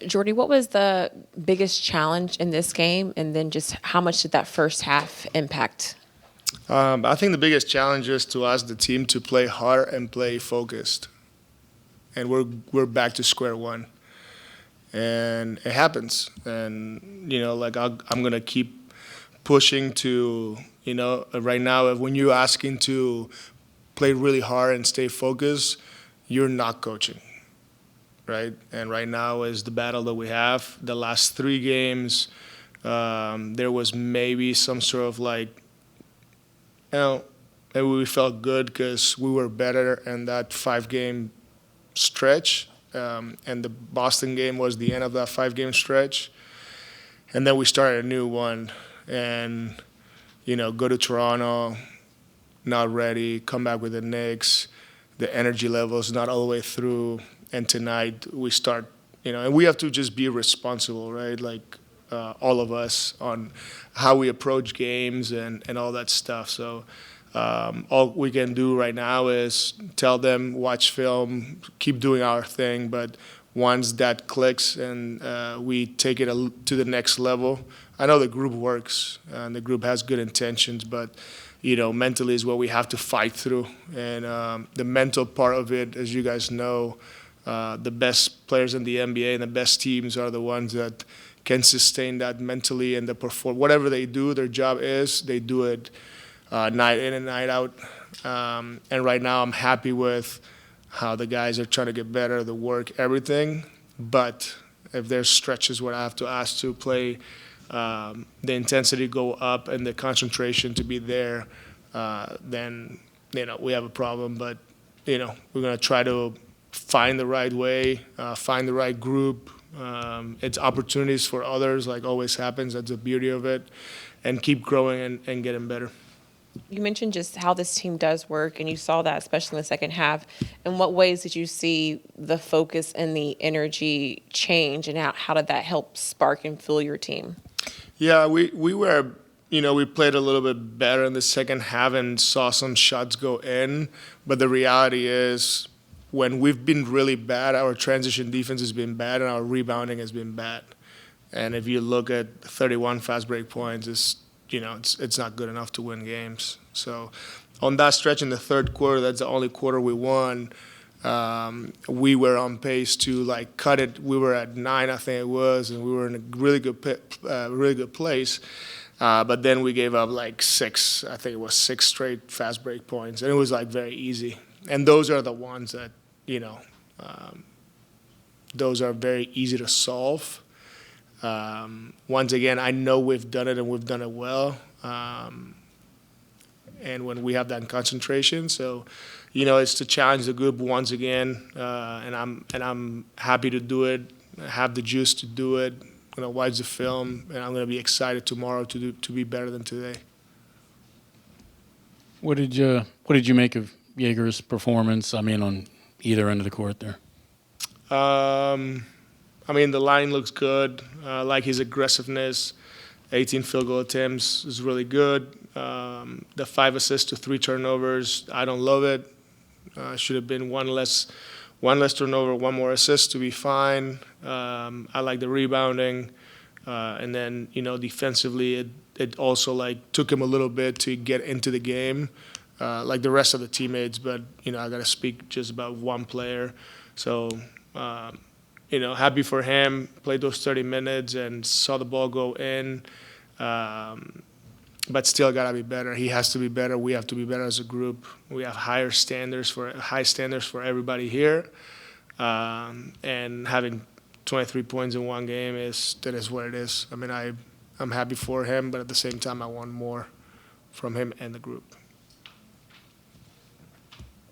Jordi, what was the biggest challenge in this game, and then just how much did that first half impact? I think the biggest challenge is to ask the team to play hard and play focused, and we're back to square one, and it happens. And like I'm gonna keep pushing to right now. When you're asking to play really hard and stay focused, you're not coaching, right? And right now is the battle that we have. The last three games, there was maybe some sort of maybe we felt good because we were better in that 5 game stretch. And the Boston game was the end of that 5 game stretch. And then we started a new one and, go to Toronto, not ready, come back with the Knicks. The energy levels not all the way through. And tonight we start, and we have to just be responsible, right? Like all of us on how we approach games and all that stuff. So all we can do right now is tell them, watch film, keep doing our thing. But once that clicks and we take it to the next level, I know the group works and the group has good intentions, but mentally is what we have to fight through. And the mental part of it, as you guys know, the best players in the NBA and the best teams are the ones that can sustain that mentally and perform whatever they do. Their job is they do it night in and night out. And right now, I'm happy with how the guys are trying to get better, the work, everything. But if there's stretches where I have to ask to play, the intensity go up and the concentration to be there, then we have a problem. But we're gonna try to find the right way, find the right group. It's opportunities for others, like always happens. That's the beauty of it, and keep growing and getting better. You mentioned just how this team does work, and you saw that especially in the second half. In what ways did you see the focus and the energy change, and how did that help spark and fuel your team? Yeah, we were, we played a little bit better in the second half and saw some shots go in. But the reality is, when we've been really bad, our transition defense has been bad and our rebounding has been bad. And if you look at 31 fast break points, it's not good enough to win games. So on that stretch in the third quarter, that's the only quarter we won. We were on pace to cut it. We were at 9, I think it was, and we were in a really good place. But then we gave up 6. I think it was 6 straight fast break points, and it was very easy. And those are the ones that those are very easy to solve. Once again, I know we've done it and we've done it well. And when we have that concentration, so it's to challenge the group once again. And I'm happy to do it. I have the juice to do it. I'm gonna watch the film, and I'm gonna be excited tomorrow to be better than today. What did you make of Egor's performance? I mean, on either end of the court there. The line looks good. I like his aggressiveness. 18 field goal attempts is really good. The 5 assists to 3 turnovers, I don't love it. Should have been one less turnover, 1 more assist to be fine. I like the rebounding. And then, defensively, it also took him a little bit to get into the game. Like the rest of the teammates, but I got to speak just about one player. So, happy for him. Played those 30 minutes and saw the ball go in, but still got to be better. He has to be better. We have to be better as a group. We have high standards for everybody here, and having 23 points in one game is what it is. I'm happy for him, but at the same time, I want more from him and the group.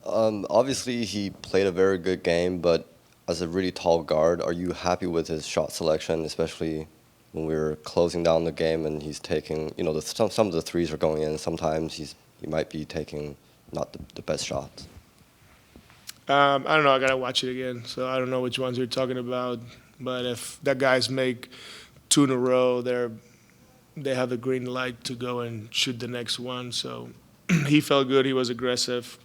Obviously, he played a very good game, but as a really tall guard, are you happy with his shot selection, especially when we were closing down the game and he's taking, some of the threes are going in. Sometimes he might be taking not the best shots. I don't know. I gotta watch it again, so I don't know which ones you're talking about. But if that guys make 2 in a row, they have the green light to go and shoot the next one. So he felt good. He was aggressive.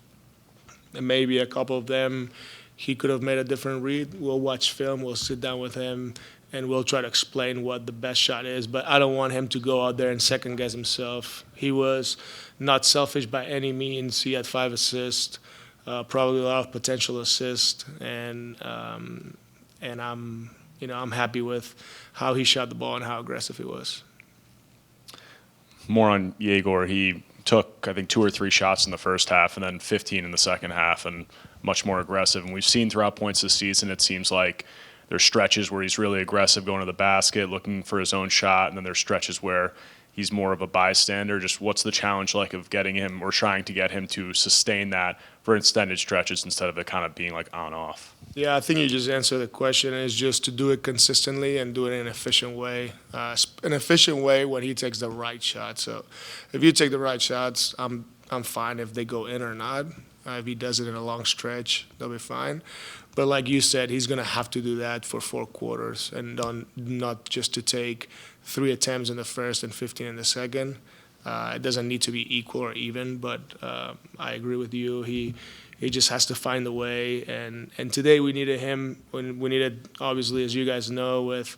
And maybe a couple of them he could have made a different read. We'll watch film, we'll sit down with him, and we'll try to explain what the best shot is. But I don't want him to go out there and second guess himself. He was not selfish by any means. He had 5 assists, probably a lot of potential assists, and I'm happy with how he shot the ball and how aggressive he was. More on Egor. He took, I think, 2 or 3 shots in the first half and then 15 in the second half, and much more aggressive. And we've seen throughout points this season, it seems like there's stretches where he's really aggressive going to the basket, looking for his own shot, and then there's stretches where he's more of a bystander. Just what's the challenge like of getting him or trying to get him to sustain that for extended stretches instead of it kind of being like on-off? Yeah, I think you just answered the question. Is just to do it consistently and do it in an efficient way. An efficient way when he takes the right shot. So if you take the right shots, I'm fine if they go in or not. If he does it in a long stretch, they'll be fine. But like you said, he's going to have to do that for 4 quarters and not just to take 3 attempts in the first and 15 in the second. It doesn't need to be equal or even, but I agree with you. He just has to find the way. And today we needed him. We needed, obviously, as you guys know, with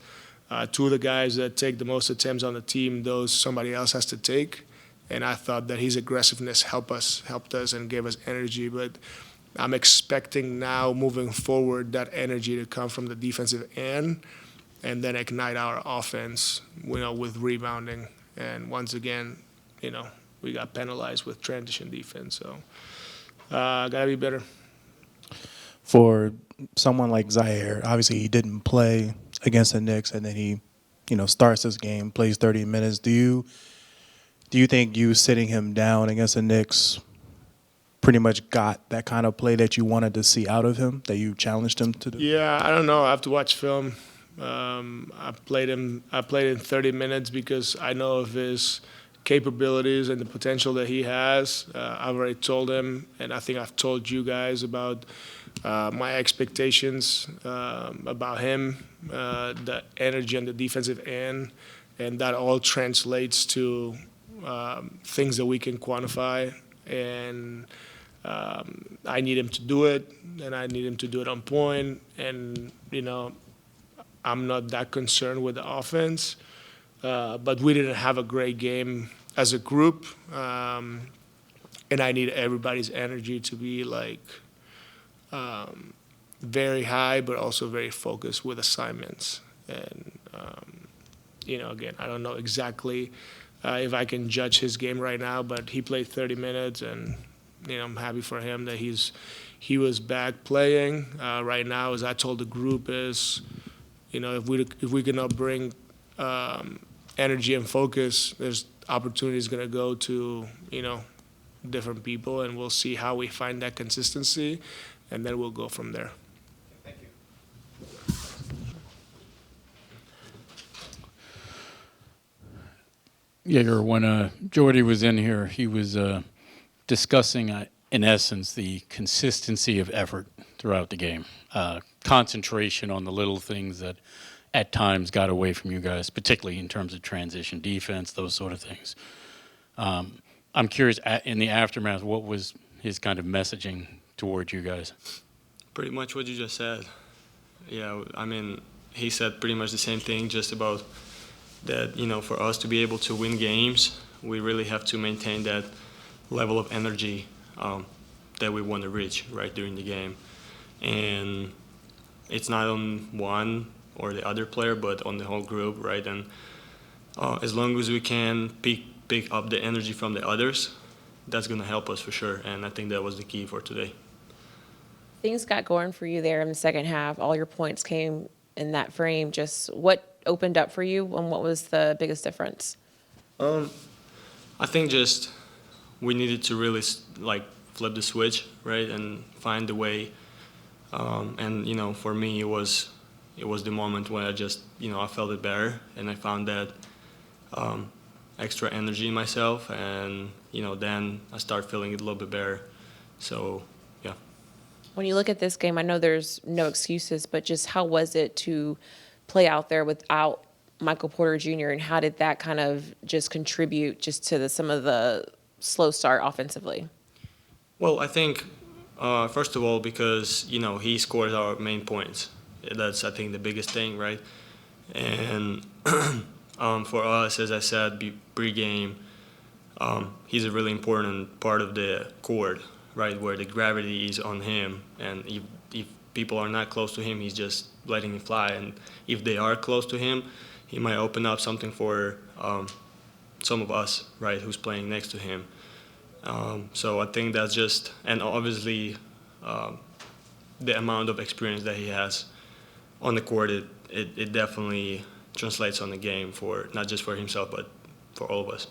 2 of the guys that take the most attempts on the team, those somebody else has to take. And I thought that his aggressiveness helped us and gave us energy. But I'm expecting now, moving forward, that energy to come from the defensive end and then ignite our offense, with rebounding. And once again, we got penalized with transition defense. So got to be better. For someone like Zaire, obviously he didn't play against the Knicks, and then he, starts this game, plays 30 minutes. Do you think you sitting him down against the Knicks pretty much got that kind of play that you wanted to see out of him, that you challenged him to do? Yeah, I don't know. I have to watch film. I played in 30 minutes because I know of his capabilities and the potential that he has. I've already told him, and I think I've told you guys about my expectations about him, the energy on the defensive end, and that all translates to things that we can quantify. And I need him to do it, and I need him to do it on point. And, I'm not that concerned with the offense, but we didn't have a great game as a group, and I need everybody's energy to be very high, but also very focused with assignments. And again, I don't know exactly if I can judge his game right now, but he played 30 minutes, and I'm happy for him that he was back playing. Right now, as I told the group, is if we cannot bring energy and focus, there's opportunities going to go to different people, and we'll see how we find that consistency, and then we'll go from there. Thank you. Egor, when Jordi was in here, he was discussing, in essence, the consistency of effort throughout the game. Concentration on the little things that at times got away from you guys, particularly in terms of transition defense, those sort of things. I'm curious, in the aftermath, what was his kind of messaging toward you guys? Pretty much what you just said. Yeah, I mean, he said pretty much the same thing, just about that, for us to be able to win games, we really have to maintain that level of energy that we want to reach right during the game. And it's not on one or the other player, but on the whole group, right? And as long as we can pick up the energy from the others, that's going to help us for sure. And I think that was the key for today. Things got going for you there in the second half. All your points came in that frame. Just what opened up for you, and what was the biggest difference? I think just we needed to really flip the switch, right, and find the way. And for me, it was the moment when I just I felt it better, and I found that extra energy in myself, and then I start feeling it a little bit better. So yeah. When you look at this game, I know there's no excuses, but just how was it to play out there without Michael Porter Jr., and how did that kind of just contribute just to some of the slow start offensively? Well, I think First of all, because he scores our main points. That's, I think, the biggest thing, right? And for us, as I said pre-game, he's a really important part of the court, right, where the gravity is on him. And if people are not close to him, he's just letting it fly. And if they are close to him, he might open up something for some of us, right, who's playing next to him. So I think that's just, and obviously the amount of experience that he has on the court, it definitely translates on the game, for not just for himself, but for all of us.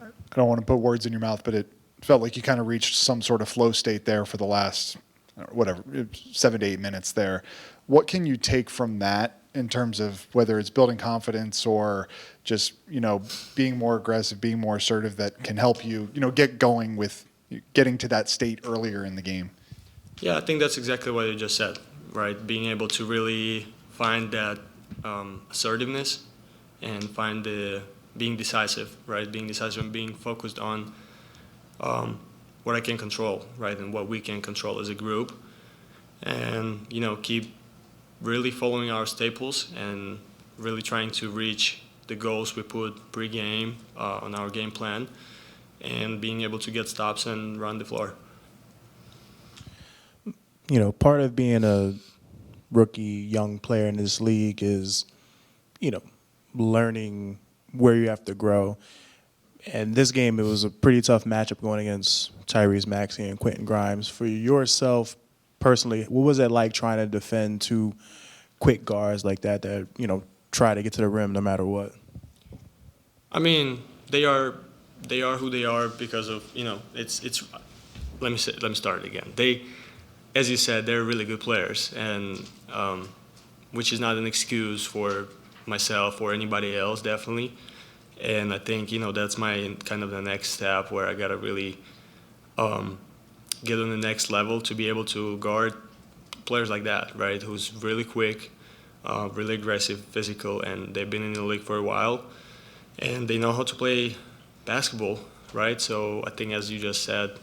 I don't want to put words in your mouth, but it felt like you kind of reached some sort of flow state there for the last, 7 to 8 minutes there. What can you take from that in terms of whether it's building confidence or just, being more aggressive, being more assertive, that can help you, get going with getting to that state earlier in the game? Yeah, I think that's exactly what you just said, right? Being able to really find that assertiveness and find being decisive, right? Being decisive and being focused on what I can control, right? And what we can control as a group. And, keep really following our staples and really trying to reach the goals we put pre-game on our game plan, and being able to get stops and run the floor. Part of being a rookie, young player in this league is, learning where you have to grow. And this game, it was a pretty tough matchup going against Tyrese Maxey and Quentin Grimes. For yourself personally, what was it like trying to defend two quick guards like that, try to get to the rim no matter what? I mean, they are who they are because of, it's let me start again. They, as you said, they're really good players, and which is not an excuse for myself or anybody else, definitely. And I think, that's my kind of the next step, where I got to really get on the next level to be able to guard players like that, right, who's really quick, really aggressive, physical, and they've been in the league for a while, and they know how to play basketball, right? So I think, as you just said,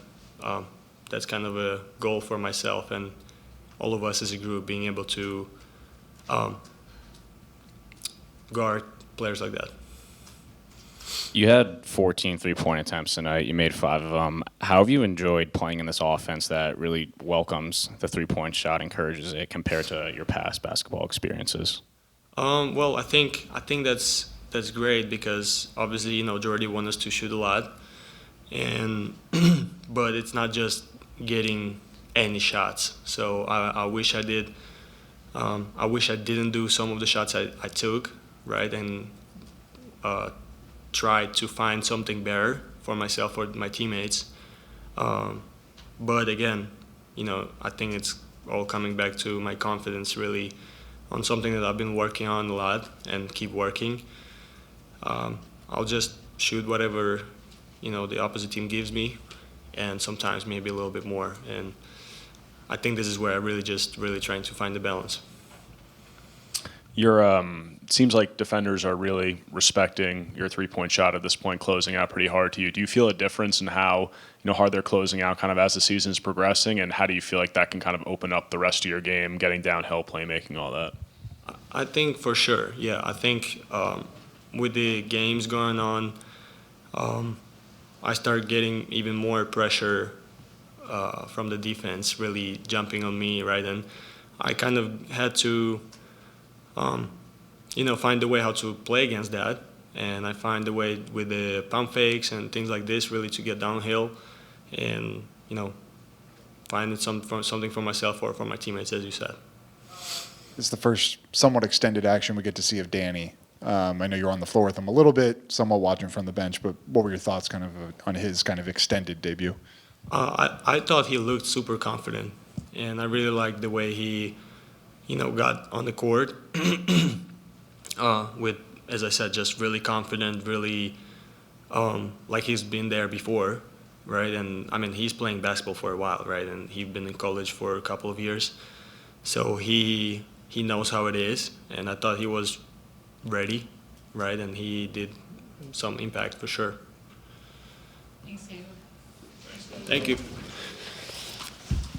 that's kind of a goal for myself and all of us as a group, being able to guard players like that. You had 14 three-point attempts tonight. You made 5 of them. How have you enjoyed playing in this offense that really welcomes the three-point shot, encourages it, compared to your past basketball experiences? Well, I think that's great, because obviously, Jordi wants us to shoot a lot, and but it's not just getting any shots. So I wish I did. I wish I didn't do some of the shots I took, right, and try to find something better for myself or my teammates. But again, I think it's all coming back to my confidence, really, on something that I've been working on a lot and keep working. I'll just shoot whatever, the opposite team gives me, and sometimes maybe a little bit more. And I think this is where I really trying to find the balance. Your seems like defenders are really respecting your three-point shot at this point, closing out pretty hard to you. Do you feel a difference in how hard they're closing out kind of as the season's progressing, and how do you feel like that can kind of open up the rest of your game, getting downhill, playmaking, all that? I think for sure, yeah. I think with the games going on, I start getting even more pressure from the defense, really jumping on me, right? And I kind of had to find a way how to play against that. And I find a way with the pump fakes and things like this, really, to get downhill and, find something for myself or for my teammates, as you said. It's the first somewhat extended action we get to see of Danny. I know you were on the floor with him a little bit, somewhat watching from the bench, but what were your thoughts kind of on his kind of extended debut? I thought he looked super confident, and I really liked the way he, got on the court with, as I said, just really confident, really like he's been there before, right? And I mean, he's playing basketball for a while, right? And he's been in college for a couple of years, so he knows how it is. And I thought he was ready, right? And he did some impact for sure. Thanks, Egor. Thank you.